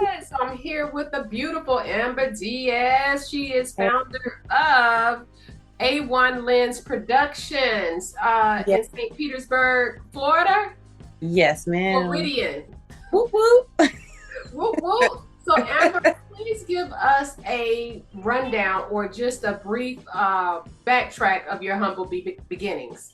So I'm here with the beautiful Amber Deas. She is founder of A1 Lenz Productions Yeah. in St. Petersburg, Florida. Yes, ma'am. Floridian. Whoop whoop. Whoop, whoop. So Amber, please give us a rundown or just a brief backtrack of your humble beginnings.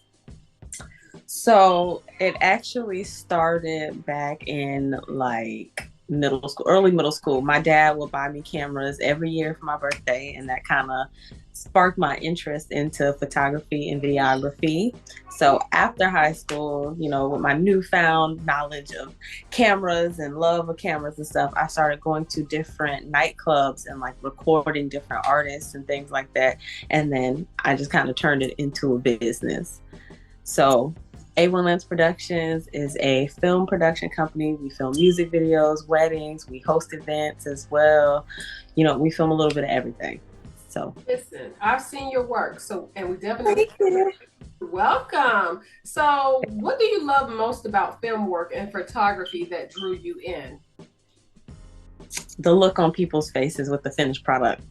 So it actually started back in like middle school, early middle school. My dad would buy me cameras every year for my birthday, and that kind of sparked my interest into photography and videography. So after high school, with my newfound knowledge of cameras and love of cameras and stuff, I started going to different nightclubs and like recording different artists and things like that. And then I just kind of turned it into a business. So A1 Lenz Productions is a film production company. We film music videos, weddings, we host events as well. We film a little bit of everything. So listen, I've seen your work, and we definitely welcome. So what do you love most about film work and photography that drew you in? the look on people's faces with the finished product.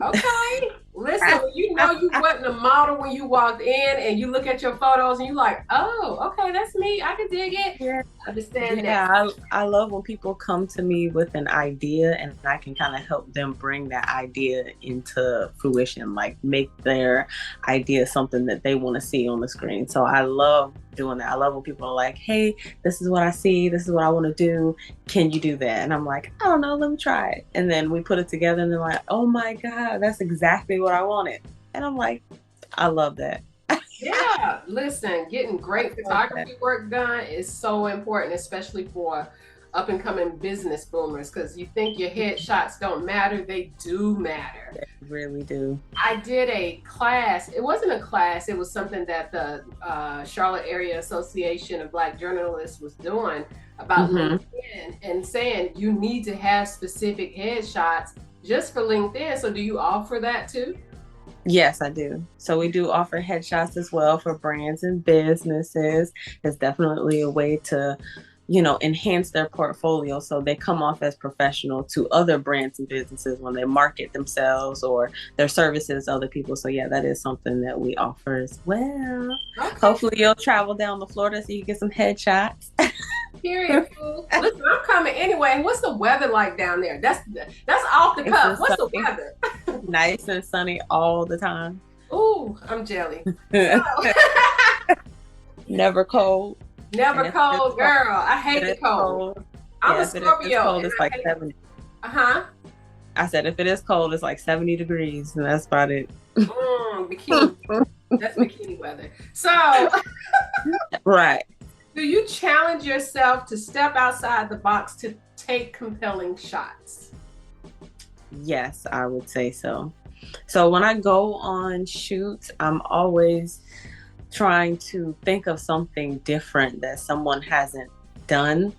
Okay. Listen, you wasn't a model when you walked in and you look at your photos and you like, oh, okay, that's me. I can dig it. Yeah. Understand that. Yeah, I love when people come to me with an idea and I can kind of help them bring that idea into fruition, like make their idea something that they want to see on the screen. So I love doing that. I love when people are like, hey, this is what I see. This is what I want to do. Can you do that? And I'm like, I don't know. Let me try it. And then we put it together and they're like, oh my God, that's exactly what I wanted. And I'm like, I love that. Yeah, listen, getting great photography work done is so important, especially for up and coming business boomers, because you think your headshots don't matter. They do matter. They really do. I did a class. It wasn't a class. It was something that the Charlotte Area Association of Black Journalists was doing about LinkedIn and saying you need to have specific headshots just for LinkedIn. So do you offer that too? Yes, I do. So we do offer headshots as well for brands and businesses. It's definitely a way to, enhance their portfolio so they come off as professional to other brands and businesses when they market themselves or their services to other people. So yeah, that is something that we offer as well. Okay. Hopefully you'll travel down to Florida so you get some headshots. Period. Listen, I'm coming anyway. What's the weather like down there? That's off the cuff. What's the weather? Nice and sunny all the time. Ooh, I'm jelly. Never cold. Never cold, girl. I hate the cold. I'm a Scorpio. Cold, it's like 70. I said if it is cold, it's like 70 degrees, and that's about it. Bikini. That's bikini weather. So, right. Do you challenge yourself to step outside the box to take compelling shots? Yes, I would say so. So when I go on shoots, I'm always trying to think of something different that someone hasn't done.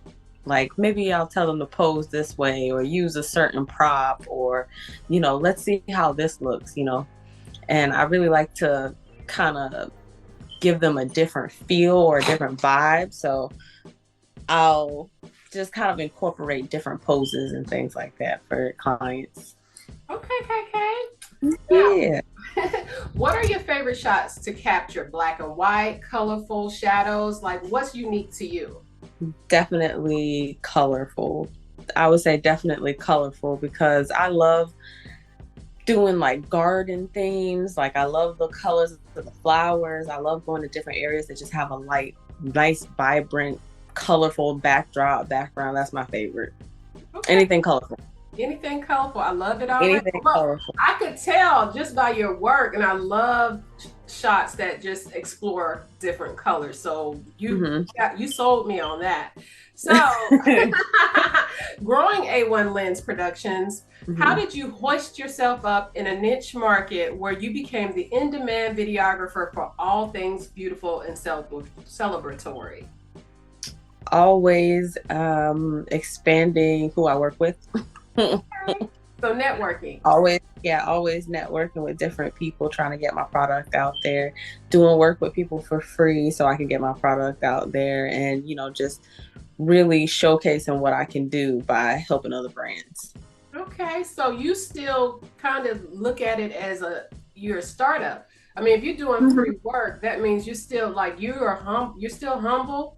Like maybe I'll tell them to pose this way or use a certain prop or, let's see how this looks, And I really like to kind of give them a different feel or a different vibe. So I'll just kind of incorporate different poses and things like that for clients. Okay. Yeah. What are your favorite shots to capture? Black and white, colorful shadows? Like what's unique to you? Definitely colorful. I would say definitely colorful because I love doing like garden themes. Like I love the colors of the flowers. I love going to different areas that just have a nice, vibrant, colorful background. That's my favorite. Okay. Anything colorful. Anything colorful. I love it all. Anything colorful. I could tell just by your work, and I love shots that just explore different colors. So you sold me on that. So growing A1 Lenz Productions, how did you hoist yourself up in a niche market where you became the in-demand videographer for all things beautiful and celebratory? Always expanding who I work with. Okay. So networking. Always networking with different people, trying to get my product out there, doing work with people for free so I can get my product out there, and just really showcasing what I can do by helping other brands. Okay, so you still kind of look at it as you're a startup. I mean, if you're doing Mhm. free work, that means you're still like you're still humble.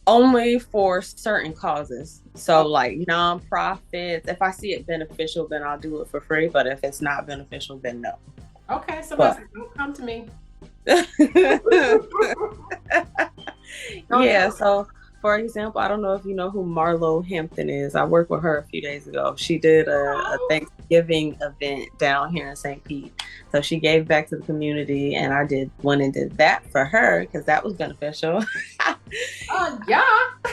Only for certain causes. So Oh, like nonprofits, if I see it beneficial, then I'll do it for free. But if it's not beneficial, then no. okay, somebody But said, don't come to me. Don't do yeah, it. so for example, I don't know if you know who Marlo Hampton is. I worked with her a few days ago. She did a Oh, Thanksgiving event down here in St. Pete. So she gave back to the community, and I did went and did that for her because that was beneficial. yeah.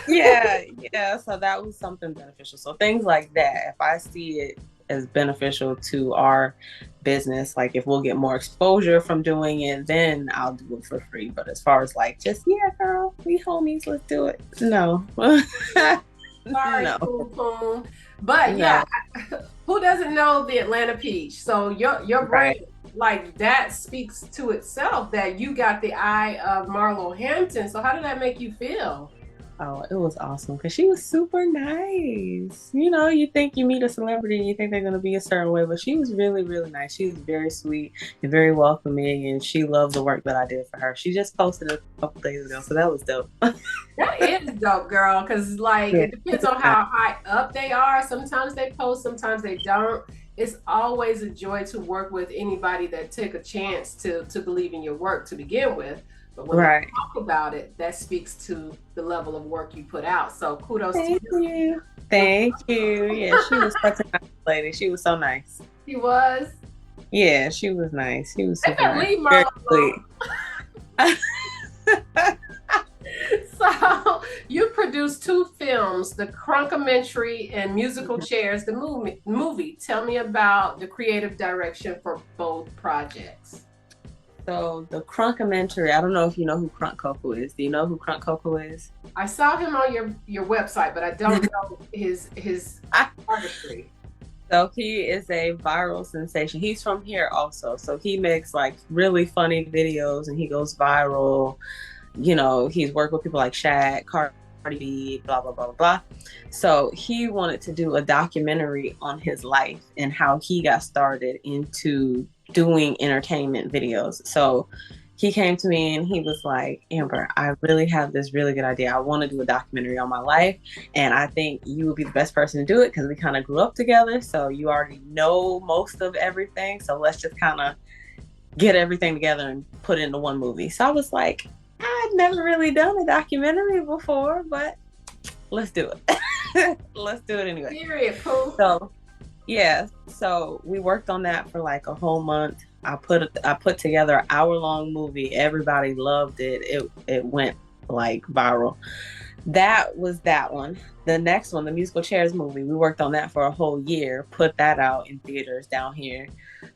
Yeah, yeah. So that was something beneficial. So things like that, if I see it as beneficial to our business, like if we'll get more exposure from doing it, then I'll do it for free. But as far as like just, yeah, girl, we homies, let's do it. No. Sorry, No. Poom Poom. But yeah, No. who doesn't know the Atlanta Peach? So your brand, Right. like that speaks to itself that you got the eye of Marlo Hampton. So how did that make you feel? Oh, it was awesome because she was super nice. You know, you think you meet a celebrity and you think they're going to be a certain way, but she was really, really nice. She was very sweet and very welcoming, and she loved the work that I did for her. She just posted it a couple days ago, so that was dope. That is dope, girl. Because like Yeah. it depends on how high up they are. Sometimes they post, sometimes they don't. It's always a joy to work with anybody that take a chance to believe in your work to begin with. But when they Right. talk about it, that speaks to the level of work you put out. So kudos to Thank you. you. And Thank you. Yeah, she was such a nice lady. She was so nice. he was. Yeah, she was nice. She was They super can nice. leave Very Marlo sweet. alone. So you produced two films, The Crunkamentary and Musical Chairs, the movie. Tell me about the creative direction for both projects. So the Crunkamentary, I don't know if you know who Crunk Coco is. Do you know who Crunk Coco is? I saw him on your website, but I don't know his artistry. So he is a viral sensation. He's from here also. So he makes like really funny videos and he goes viral. You know, he's worked with people like Shaq, Cardi B, blah, blah, blah, blah, blah. So he wanted to do a documentary on his life and how he got started into doing entertainment videos. So he came to me and he was like, Amber, I really have this really good idea. I want to do a documentary on my life. And I think you would be the best person to do it because we kind of grew up together. So you already know most of everything. So let's just kind of get everything together and put it into one movie. So I was like, I'd never really done a documentary before, but let's do it. Let's do it anyway. Period, Pooh. So yeah, so we worked on that for like a whole month. I put together an hour-long movie. Everybody loved it. It went like viral. That was that one. The next one, the musical chairs movie, we worked on that for a whole year, put that out in theaters down here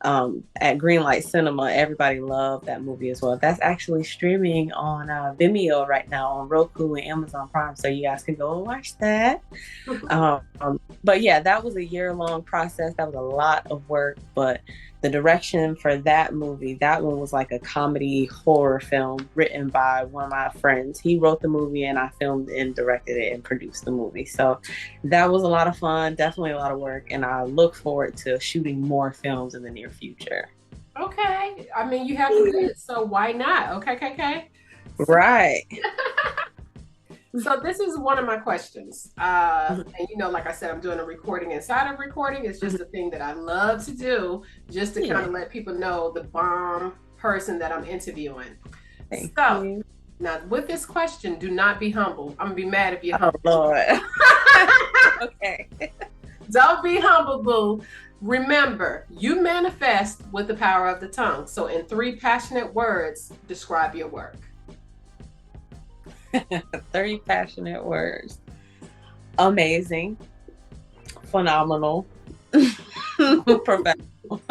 at Greenlight Cinema. Everybody loved that movie as well. That's actually streaming on Vimeo right now on Roku and Amazon Prime, so you guys can go and watch that. Um, but yeah, that was a year-long process. That was a lot of work, but the direction for that movie, that one was like a comedy horror film written by one of my friends. He wrote the movie and I filmed and directed it and produced the movie. So that was a lot of fun, definitely a lot of work. And I look forward to shooting more films in the near future. Okay. I mean, you have to do it, so why not? Okay. Right. So this is one of my questions. And you know, like I said, I'm doing a recording inside of recording. It's just a thing that I love to do, just to kind of let people know the bomb person that I'm interviewing. Thank So you. now with this question, do not be humble. I'm gonna be mad if you're Oh, humble. Lord. Okay. Don't be humble, boo. Remember, you manifest with the power of the tongue. So in 3 passionate words, describe your work. 30 passionate words. Amazing. Phenomenal. Professional.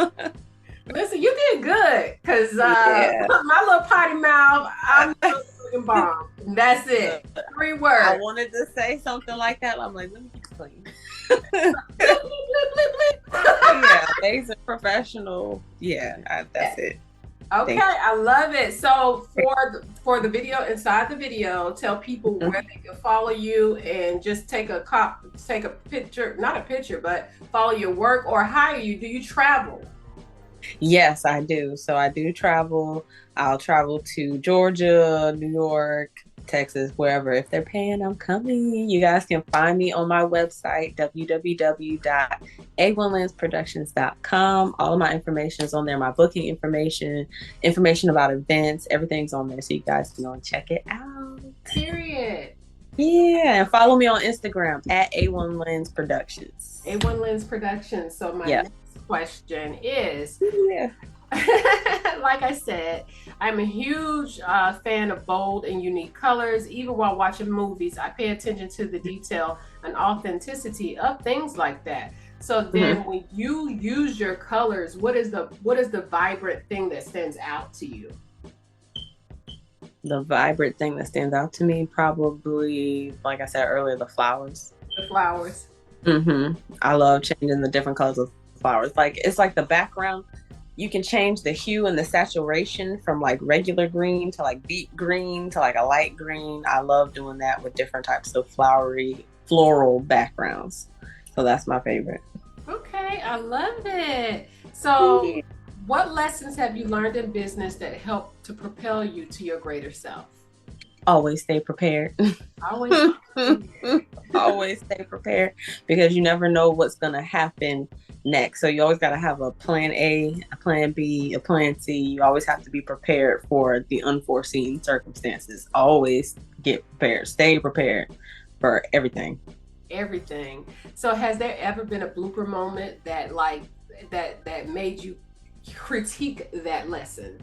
Listen, you did good, because Yeah. my little potty mouth, I'm the fucking bomb. And that's it. 3 words. I wanted to say something like that. I'm like, let me get clean. Bleep, bleep, bleep, bleep, bleep. Yeah, amazing, professional. Yeah, that's it. Okay, Thank I love it. So for the video, inside the video, tell people you. where they can follow you and just take a picture, not a picture, but follow your work or hire you. Do you travel? Yes, I do. So I do travel. I'll travel to Georgia, New York, Texas, wherever. If they're paying, I'm coming. You guys can find me on my website, www.a1lensproductions.com. All of my information is on there. My booking information, information about events, everything's on there. So you guys can go and check it out. Period. Yeah, and follow me on Instagram at A1 Lens Productions. A1 Lens Productions. So my Yeah. next question is, Yeah. like I said, I'm a huge fan of bold and unique colors. Even while watching movies, I pay attention to the detail and authenticity of things like that. So then, when you use your colors, what is the vibrant thing that stands out to you? The vibrant thing that stands out to me, probably, like I said earlier, the flowers. The flowers. I love changing the different colors of flowers. Like, it's like the background. You can change the hue and the saturation from like regular green to like deep green to like a light green. I love doing that with different types of flowery, floral backgrounds. So that's my favorite. Okay, I love it. So, what lessons have you learned in business that help to propel you to your greater self? Always stay prepared. Always. Always stay prepared because you never know what's going to happen next. So you always got to have a plan A, a plan B, a plan C. You always have to be prepared for the unforeseen circumstances. Always get prepared. Stay prepared for everything. Everything. So has there ever been a blooper moment that that made you critique that lesson?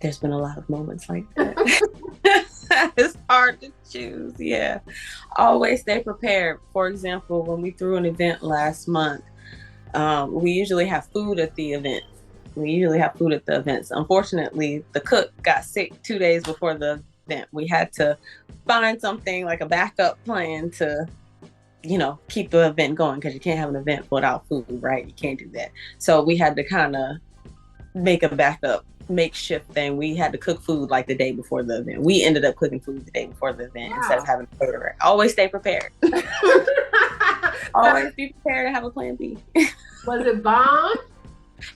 There's been a lot of moments like that. It's hard to choose. Yeah. Always stay prepared. For example, when we threw an event last month, we usually have food at the event. Unfortunately, the cook got sick 2 days before the event. We had to find something like a backup plan to, keep the event going because you can't have an event without food, right? You can't do that. So we had to kind of make a backup makeshift thing. We had to cook food like the day before the event. We ended up cooking food the day before the event instead of having a caterer. Always stay prepared. Always be prepared to have a plan B. Was it bomb?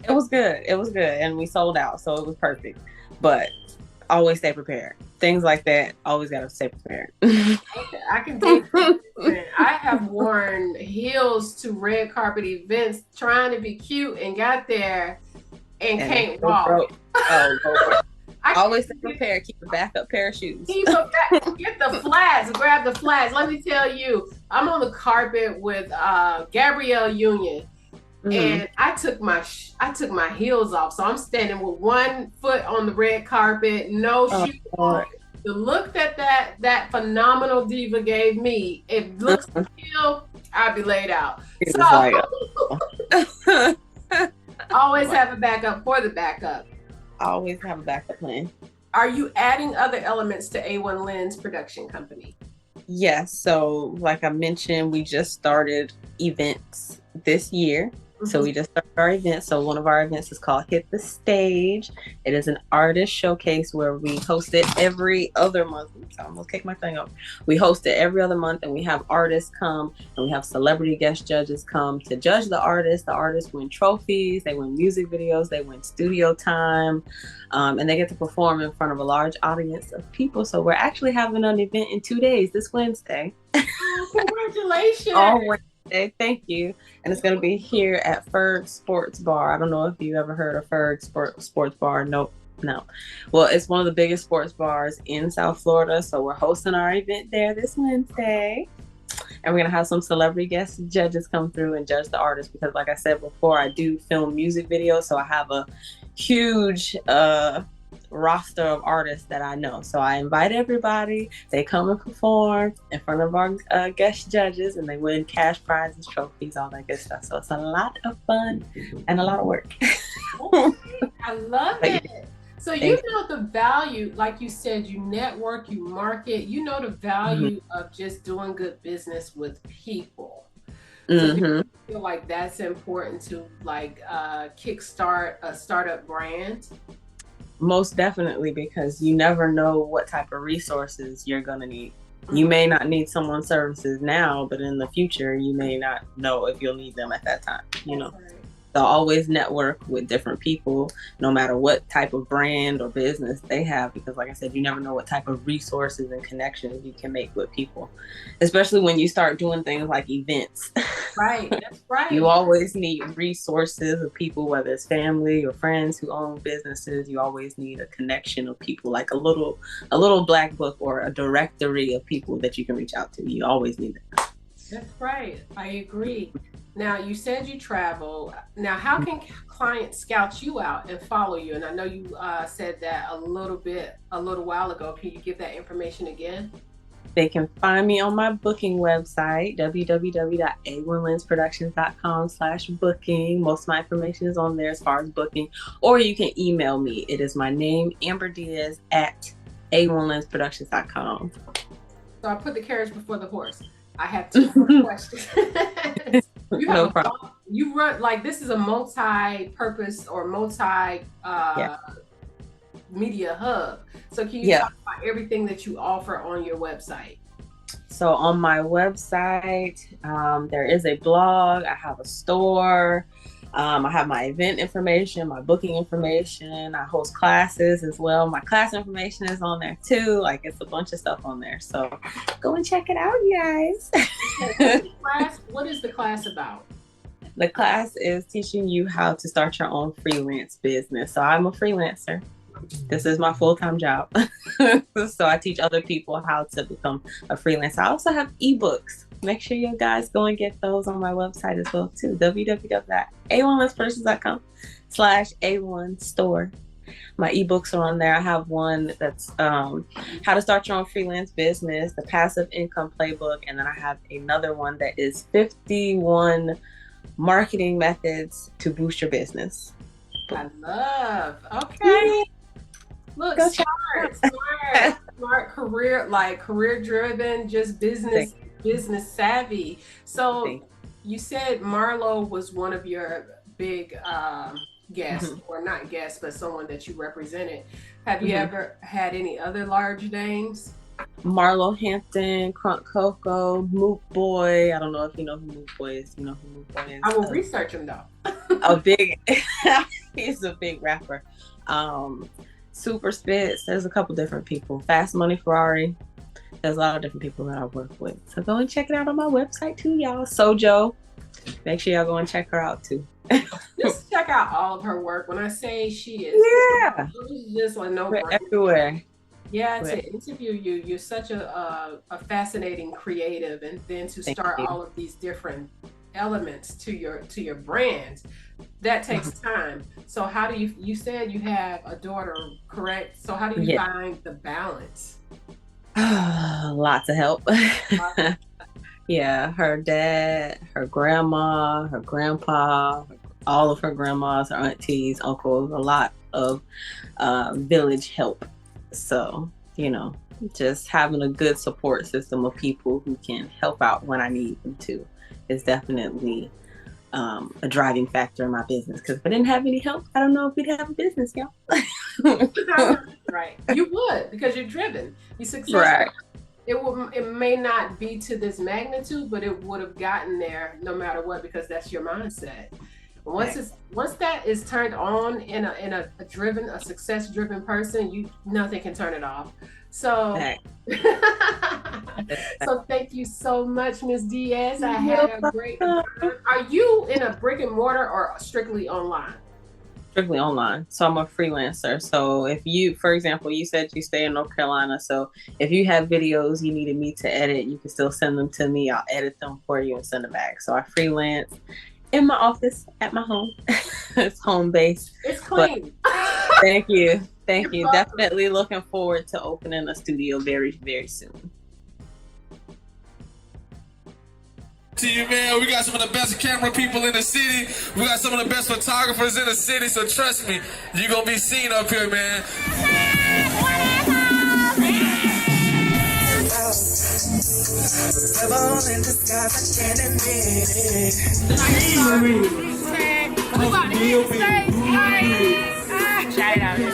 It was good. And we sold out, so it was perfect. But always stay prepared. Things like that, always got to stay prepared. Okay, I can dig it. I have worn heels to red carpet events trying to be cute and got there and can't walk. Always stay prepared. Keep a backup pair of shoes. Get the flats. Grab the flats. Let me tell you, I'm on the carpet with Gabrielle Union, and I took my heels off, so I'm standing with one foot on the red carpet, no shoes on. The look that phenomenal diva gave me, it looks still, I'd be laid out. So always have a backup for the backup. Always have a backup plan. Are you adding other elements to A1 Lens production company? Yes. So like I mentioned, we just started events this year. So we just started our event. So one of our events is called Hit the Stage. It is an artist showcase where we host it every other month. I almost kicked my thing off. We host it every other month, and we have artists come, and we have celebrity guest judges come to judge the artists. The artists win trophies, they win music videos, they win studio time, and they get to perform in front of a large audience of people. So we're actually having an event in 2 days, this Wednesday. Congratulations. Wednesday. Thank you. And it's going to be here at Ferg Sports Bar. I don't know if you ever heard of Ferg Sports Bar. Nope. No. Well, it's one of the biggest sports bars in South Florida. So we're hosting our event there this Wednesday. And we're going to have some celebrity guest judges come through and judge the artists. Because like I said before, I do film music videos. So I have a huge roster of artists that I know. So I invite everybody. They come and perform in front of our guest judges, and they win cash prizes, trophies, all that good stuff. So it's a lot of fun and a lot of work. I love it. So you know the value, like you said, you network, you market, you know the value of just doing good business with people. So do Mm-hmm. you feel like that's important to like kickstart a startup brand? Most definitely, because you never know what type of resources you're going to need. You Mhm. may not need someone's services now, but in the future, you may not know if you'll need them at that time, you That's know. right. They'll always network with different people, no matter what type of brand or business they have, because like I said, you never know what type of resources and connections you can make with people, especially when you start doing things like events. Right. That's right. You always need resources of people, whether it's family or friends who own businesses. You always need a connection of people, like a little black book or a directory of people that you can reach out to. You always need that. That's right. I agree. Now, you said you travel. Now, how can clients scout you out and follow you? And I know you said that a little while ago. Can you give that information again? They can find me on my booking website, www.a1lensproductions.com/booking. Most of my information is on there as far as booking. Or you can email me. It is my name, Amber Deas, at a1lensproductions.com. So I put the carriage before the horse. I have two more questions. You have No problem. you run like this is a multi-purpose or multi Yeah. media hub. So can you Yeah. talk about everything that you offer on your website? So on my website, there is a blog. I have a store. I have my event information, my booking information. I host classes as well. My class information is on there too. Like it's a bunch of stuff on there. So go and check it out, you guys. What is the class about? The class is teaching you how to start your own freelance business. So I'm a freelancer. This is my full-time job. So I teach other people how to become a freelancer. I also have ebooks. Make sure you guys go and get those on my website as well too. www.a1lensproductions.com/A1store. My ebooks are on there. I have one that's how to start your own freelance business, the passive income playbook, and then I have another one that is 51 marketing methods to boost your business. I love. Okay. Yay. Look, Go check smart career driven, just business savvy. So you said Marlo was one of your big guests, or not guests, but someone that you represented. Have you ever had any other large names? Marlo Hampton, Crunk Coco, Moot Boy. I don't know if you know who Moot Boy is. You know who Moot Boy is? I will research him though. He's a big rapper. Super Spits. There's a couple different people. Fast Money Ferrari. There's a lot of different people that I work with. So go and check it out on my website too, y'all. Sojo. Make sure y'all go and check her out too. Just check out all of her work. When I say she is, it's just like no brainer. Everywhere. Yeah, to interview you, you're such a fascinating creative, and then to start all of these different elements to your brand, that takes time. So how do you said you have a daughter, correct? So how do you find the balance? Lots of help. Yeah, her dad, her grandma, her grandpa, all of her grandmas, her aunties, uncles, a lot of village help. So, just having a good support system of people who can help out when I need them to is definitely a driving factor in my business. Because if I didn't have any help, I don't know if we'd have a business, y'all. Right. You would, because you're driven. You're successful. Right. It may not be to this magnitude, but it would have gotten there no matter what, because that's your mindset. Once that is turned on in a success driven person, nothing can turn it off. So so thank you so much, Ms. Deas. I had a great time. Are you in a brick and mortar or strictly online? Strictly online. So I'm a freelancer. So if you, for example, you said you stay in North Carolina. So if you have videos you needed me to edit, you can still send them to me. I'll edit them for you and send them back. So I freelance in my office at my home. It's home based. It's clean. Thank you. Thank you. Definitely looking forward to opening a studio very, very soon. To you, man. We got some of the best camera people in the city. We got some of the best photographers in the city. So trust me, you're going to be seen up here, man. Devil in disguise, I can't admit it. Shout it out.